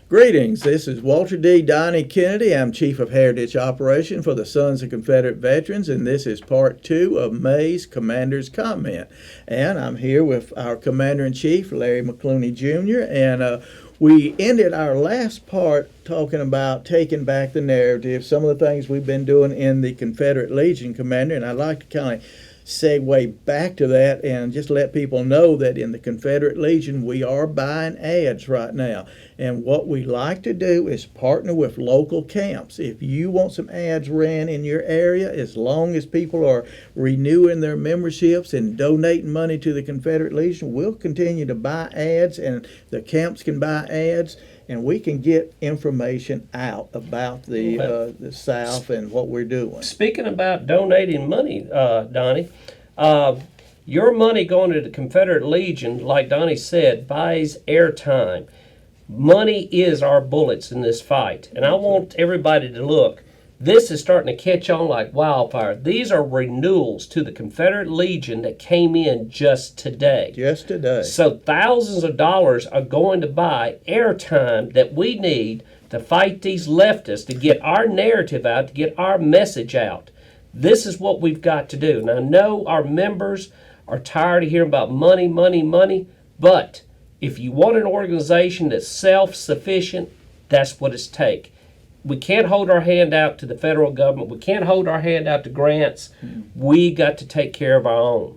Greetings. This is Walter D. Donnie Kennedy. I'm Chief of Heritage Operation for the Sons of Confederate Veterans, and this is part 2 of May's Commander's Comment. And I'm here with our Commander-in-Chief, Larry McClooney Jr., and we ended our last part talking about taking back the narrative, some of the things we've been doing in the Confederate Legion, Commander, and I'd like to kind of segue back to that and just let people know that in the Confederate Legion we are buying ads right now. And what we like to do is partner with local camps. If you want some ads ran in your area, as long as people are renewing their memberships and donating money to the Confederate Legion, we'll continue to buy ads, and the camps can buy ads, and we can get information out about the South and what we're doing. Speaking about donating money, Donnie, your money going to the Confederate Legion, like Donnie said, buys airtime. Money is our bullets in this fight, and I want everybody to look. This is starting to catch on like wildfire. These are renewals to the Confederate Legion that came in just today. Just today. So thousands of dollars are going to buy airtime that we need to fight these leftists, to get our narrative out, to get our message out. This is what we've got to do. And I know our members are tired of hearing about money, money, money, but if you want an organization that's self-sufficient, that's what it's take. We can't hold our hand out to the federal government. We can't hold our hand out to grants. We got to take care of our own.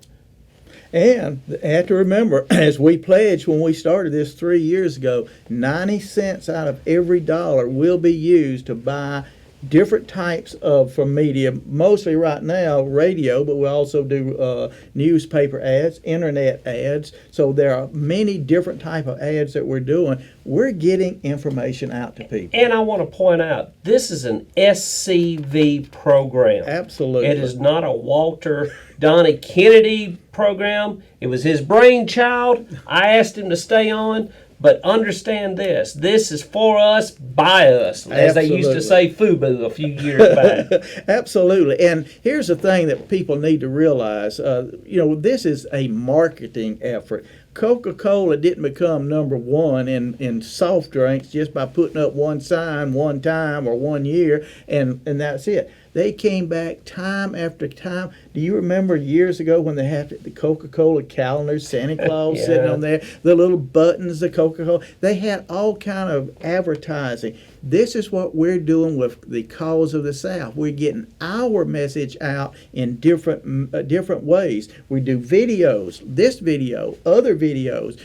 And you have to remember, as we pledged when we started this 3 years ago, 90 cents out of every dollar will be used to buy different types of from media, mostly right now radio, but we also do newspaper ads, internet ads. So there are many different type of ads that we're doing. We're getting information out to people. And I want to point out, this is an SCV program. Absolutely. It is not a Walter Donnie Kennedy program. It was his brainchild. I asked him to stay on. But understand this. This is for us, by us, as they used to say FUBU a few years back. Absolutely. And here's the thing that people need to realize. This is a marketing effort. Coca-Cola didn't become number one in soft drinks just by putting up one sign one time or 1 year, and that's it. They came back time after time. Do you remember years ago when they had the Coca-Cola calendars, Santa Claus Yeah. sitting on there, the little buttons, the Coca-Cola? They had all kind of advertising. This is what we're doing with the cause of the South. We're getting our message out in different ways. We do videos, this video, other videos,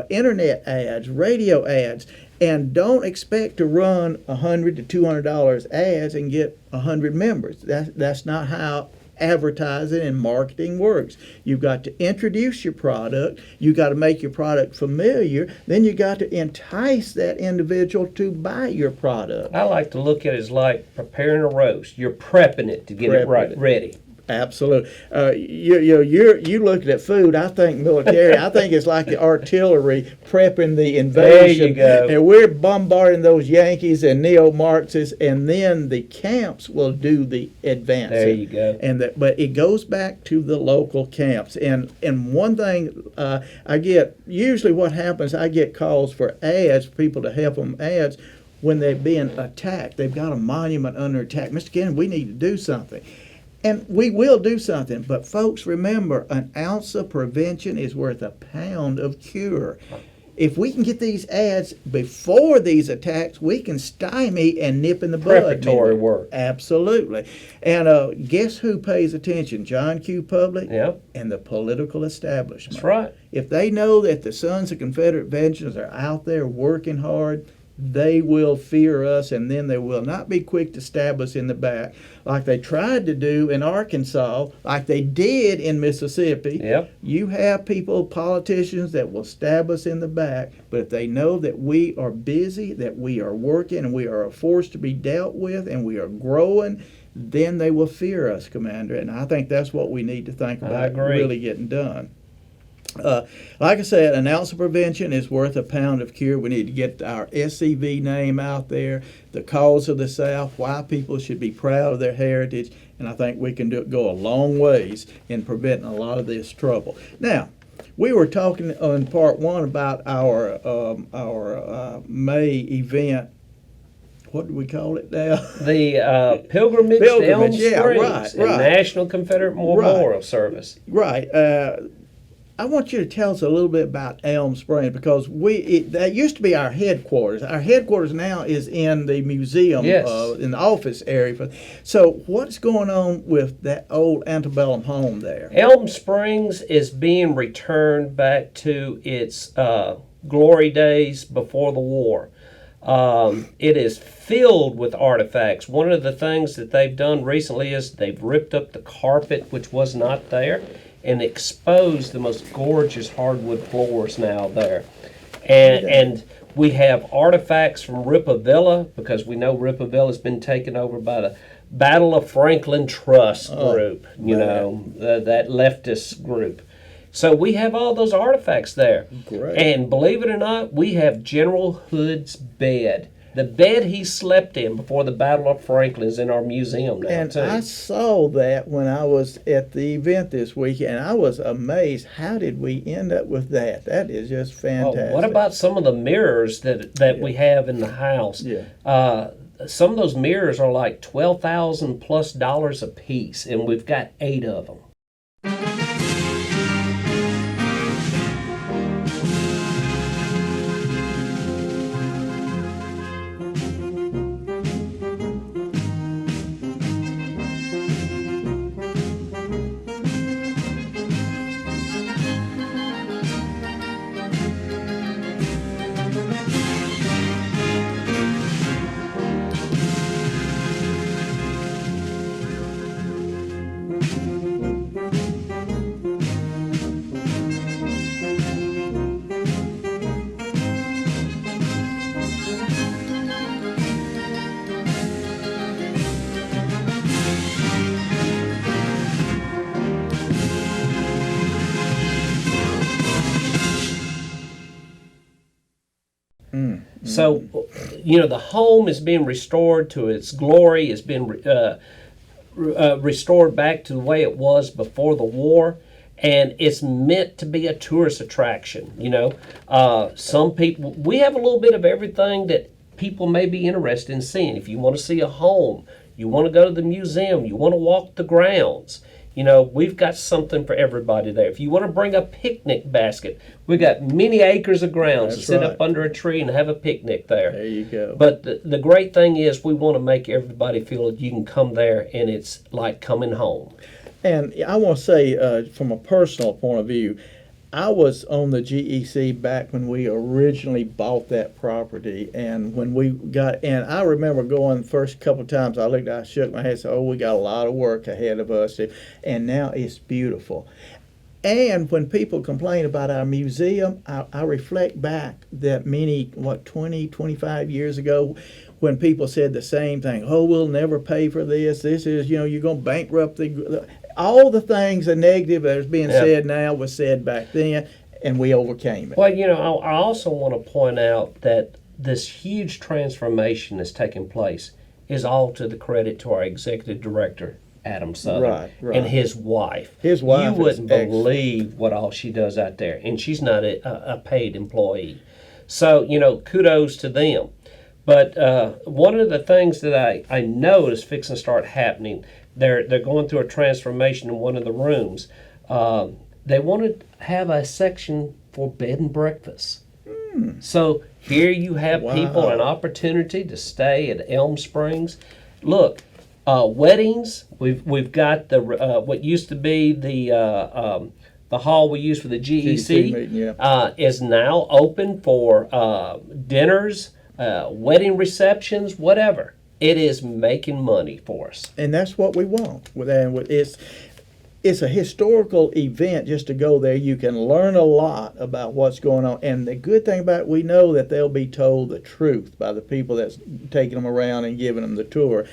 internet ads, radio ads. And don't expect to run $100 to $200 ads and get 100 members. That's not how advertising and marketing works. You've got to introduce your product. You've got to make your product familiar. Then you got to entice that individual to buy your product. I like to look at it as like preparing a roast. You're prepping it to get it ready. Absolutely. You looking at food. I think military. I think it's like the artillery prepping the invasion. There you go. And we're bombarding those Yankees and neo-Marxists, and then the camps will do the advancing. There you go. But it goes back to the local camps. And one thing I get, usually what happens, I get calls for ads, people to help them ads when they're being attacked. They've got a monument under attack. Mr. Kennedy, we need to do something. And we will do something, but folks, remember, an ounce of prevention is worth a pound of cure. If we can get these ads before these attacks, we can stymie and nip in the bud. Preparatory work. Absolutely. And guess who pays attention? John Q. Public Yep. and the political establishment. That's right. If they know that the Sons of Confederate Veterans are out there working hard, they will fear us, and then they will not be quick to stab us in the back like they tried to do in Arkansas, like they did in Mississippi. Yep. You have people, politicians, that will stab us in the back, but if they know that we are busy, that we are working, and we are a force to be dealt with, and we are growing, then they will fear us, Commander. And I think that's what we need to think about really getting done. Like I said, an ounce of prevention is worth a pound of cure. We need to get our SCV name out there, the cause of the South, why people should be proud of their heritage, and I think we can go a long ways in preventing a lot of this trouble. Now, We were talking on part one about our May event. What do we call it now? The pilgrimage to Elm Pilgrimage, Springs yeah, right, and right. National Confederate Memorial Service. Right. I want you to tell us a little bit about Elm Springs because that used to be our headquarters. Our headquarters now is in the museum, Yes. In the office area. So what's going on with that old antebellum home there? Elm Springs is being returned back to its glory days before the war. It is filled with artifacts. One of the things that they've done recently is they've ripped up the carpet, which was not there, and exposed the most gorgeous hardwood floors now there. And we have artifacts from Rippavilla, because we know Rippavilla has been taken over by the Battle of Franklin Trust group, that leftist group. So we have all those artifacts there. Great. And believe it or not, we have General Hood's bed. The bed he slept in before the Battle of Franklin is in our museum now, And too. I saw that when I was at the event this week, and I was amazed. How did we end up with that? That is just fantastic. What about some of the mirrors that we have in the house? Yeah. Some of those mirrors are like $12,000+ a piece, and we've got 8 of them. So, the home is being restored to its glory. It's been restored back to the way it was before the war. And it's meant to be a tourist attraction. Some people, we have a little bit of everything that people may be interested in seeing. If you want to see a home, you want to go to the museum, you want to walk the grounds, we've got something for everybody there. If you want to bring a picnic basket, we've got many acres of grounds to sit up under a tree and have a picnic there. There you go. But the great thing is we want to make everybody feel that you can come there and it's like coming home. And I want to say, from a personal point of view, I was on the GEC back when we originally bought that property, and when and I remember going the first couple of times I shook my head and said, "Oh, we got a lot of work ahead of us," and now it's beautiful. And when people complain about our museum, I reflect back that 20, 25 years ago, when people said the same thing. "Oh, we'll never pay for this. This is, you're going to bankrupt all the things, the negative that is being said now was said back then, and we overcame it." Well, I also want to point out that this huge transformation that's taking place is all to the credit to our executive director, Adam Southern, Right. and his wife. His wife You wouldn't is believe what all she does out there, and she's not a paid employee. So, kudos to them. But one of the things that I know is fixing to start happening, they're going through a transformation in one of the rooms. They want to have a section for bed and breakfast. So here you have people an opportunity to stay at Elm Springs. Look, weddings. We've got the what used to be the hall we use for the GEC meeting, is now open for dinners, wedding receptions, whatever. It is making money for us. And that's what we want. It's a historical event just to go there. You can learn a lot about what's going on. And the good thing about it, we know that they'll be told the truth by the people that's taking them around and giving them the tour,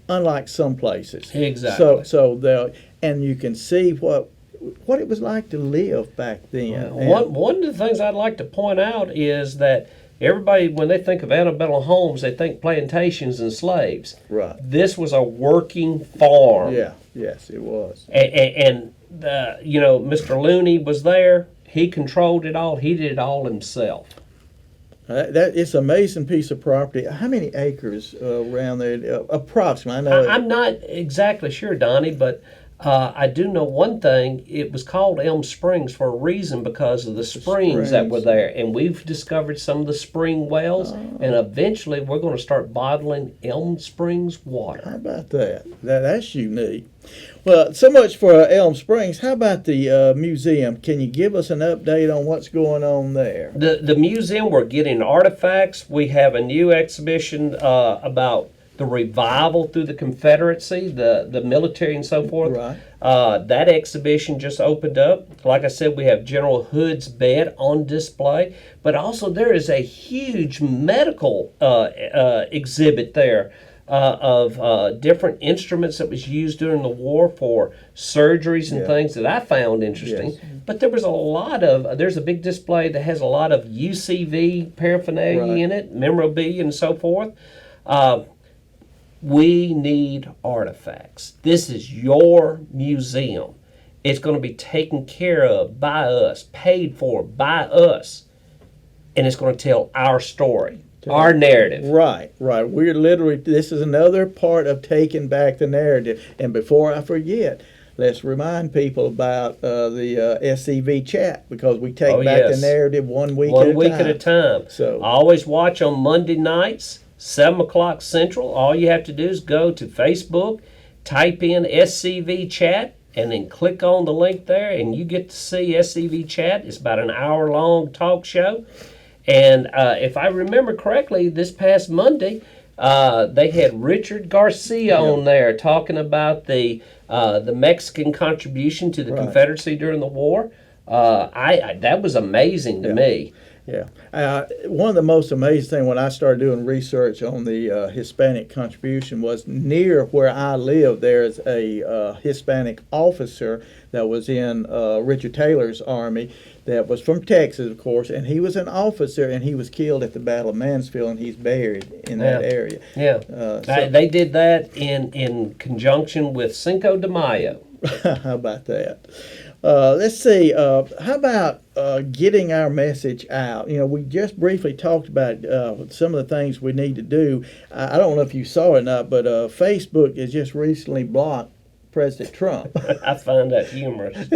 unlike some places. Exactly. So and you can see what it was like to live back then. One of the things I'd like to point out is that everybody, when they think of antebellum homes, they think plantations and slaves. Right. This was a working farm. Yeah. Yes, it was. And Mr. Looney was there, He controlled it all. He did it all himself. That it's an amazing piece of property. How many acres around there, approximately? I know. I'm not exactly sure, Donnie, but I do know one thing. It was called Elm Springs for a reason because of the springs that were there. And we've discovered some of the spring wells, and eventually we're going to start bottling Elm Springs water. How about that? That's unique. Well, so much for Elm Springs. How about the museum? Can you give us an update on what's going on there? The museum, we're getting artifacts. We have a new exhibition about the revival through the Confederacy, the military and so forth. Right. That exhibition just opened up. Like I said, we have General Hood's bed on display, but also there is a huge medical exhibit there of different instruments that was used during the war for surgeries and things that I found interesting. Yes. But there was there's a big display that has a lot of UCV paraphernalia in it, memorabilia and so forth. We need artifacts. This is your museum. It's going to be taken care of by us, paid for by us, and it's going to tell our story, our narrative. Right. We're literally, this is another part of taking back the narrative. And before I forget, let's remind people about the SCV chat, because we take back the narrative 1 week at a time. So I always watch on Monday nights, 7 o'clock Central. All you have to do is go to Facebook, type in SCV chat, and then click on the link there, and you get to see SCV chat. It's about an hour-long talk show. And if I remember correctly, this past Monday, they had Richard Garcia on there talking about the Mexican contribution to the Confederacy during the war. That was amazing to me. Yeah. One of the most amazing things when I started doing research on the Hispanic contribution was near where I live, there's a Hispanic officer that was in Richard Taylor's army that was from Texas, of course, and he was an officer, and he was killed at the Battle of Mansfield, and he's buried in that area. Yeah. They did that in conjunction with Cinco de Mayo. How about that? Let's see. How about getting our message out? You know, we just briefly talked about some of the things we need to do. I don't know if you saw it or not, but Facebook has just recently blocked President Trump. I find that humorous.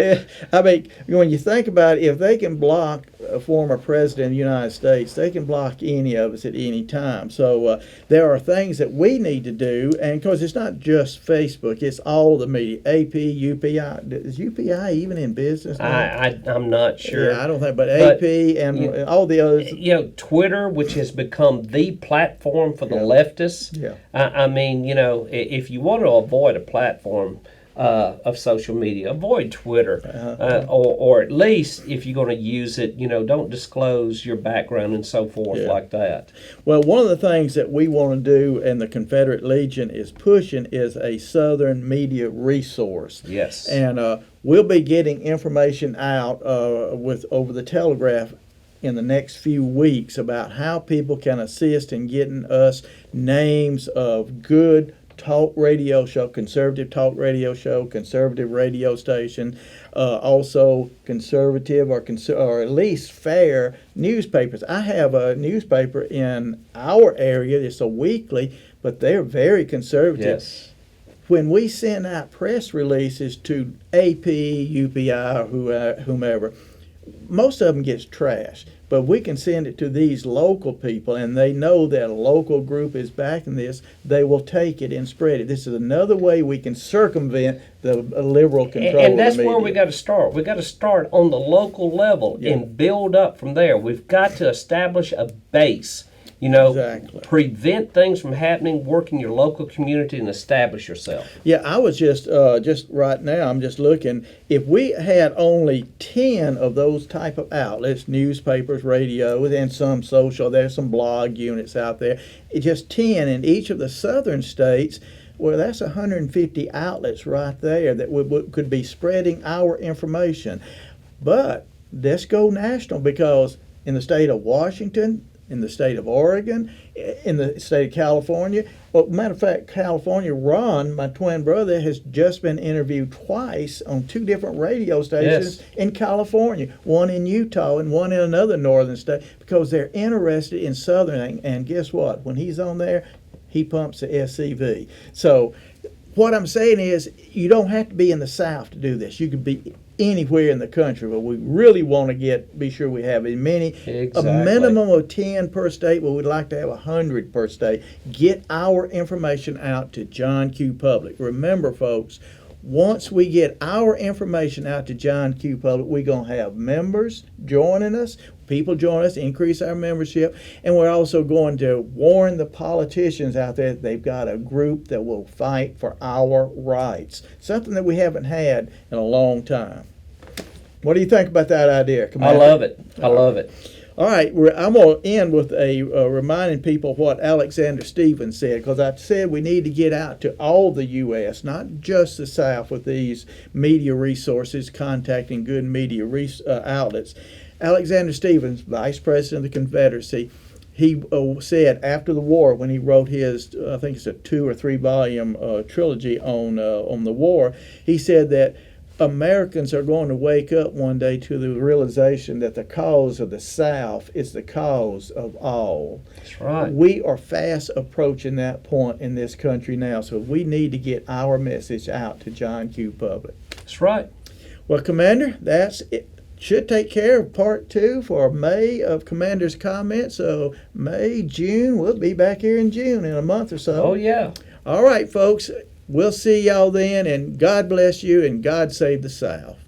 I mean, when you think about it, if they can block a former president of the United States, they can block any of us at any time. So there are things that we need to do, and because it's not just Facebook, it's all the media, AP, UPI. Is UPI even in business now? I'm not sure. Yeah, I don't think, but AP and all the others. You know, Twitter, which has become the platform for the leftists. Yeah. I mean, you know, if you want to avoid a platform of social media, avoid Twitter, or at least if you're going to use it, you know, don't disclose your background and so forth like that. Well, one of the things that we want to do, and the Confederate Legion is pushing, is a Southern media resource. Yes. And we'll be getting information out over the telegraph in the next few weeks about how people can assist in getting us names of good talk radio show, conservative talk radio show, conservative radio station, also conservative or at least fair newspapers. I have a newspaper in our area. It's a weekly, but they're very conservative. Yes. When we send out press releases to AP, UPI, or whomever, most of them gets trashed. But we can send it to these local people, and they know that a local group is backing this. They will take it and spread it. This is another way we can circumvent the liberal control and that's of the media. where we got to start. We got to start on the local level and build up from there. We've got to establish a base. You know, prevent things from happening, work in your local community, and establish yourself. Yeah, I was just right now, I'm just looking, if we had only 10 of those type of outlets, newspapers, radio, and some social, there's some blog units out there, just 10 in each of the southern states, well, that's 150 outlets right there that could be spreading our information. But let's go national, because in the state of Washington, in the state of Oregon, in the state of California. Well, matter of fact, California, Ron, my twin brother, has just been interviewed twice on 2 different radio stations in California, one in Utah and one in another northern state, because they're interested in Southern. And guess what? When he's on there, he pumps the SCV. So what I'm saying is, you don't have to be in the South to do this. You could be anywhere in the country, but we really want to be sure we have as many, a minimum of 10 per state, but we'd like to have 100 per state. Get our information out to John Q. Public. Remember, folks, once we get our information out to John Q. Public, we're going to have members joining us, people join us, increase our membership, and we're also going to warn the politicians out there that they've got a group that will fight for our rights, something that we haven't had in a long time. What do you think about that idea, Commander? I love it. I love it. All right, I'm going to end with reminding people what Alexander Stevens said, because I said we need to get out to all the U.S., not just the South, with these media resources, contacting good media outlets. Alexander Stevens, Vice President of the Confederacy, he said after the war, when he wrote his, I think it's a 2 or 3 volume trilogy on the war, he said that Americans are going to wake up one day to the realization that the cause of the South is the cause of all. That's right. We are fast approaching that point in this country now, so we need to get our message out to John Q. Public. That's right. Well, Commander, that's it. Should take care of part 2 for May of Commander's comments. So May, June, we'll be back here in June in a month or so. Oh, yeah. All right, folks. We'll see y'all then, and God bless you, and God save the South.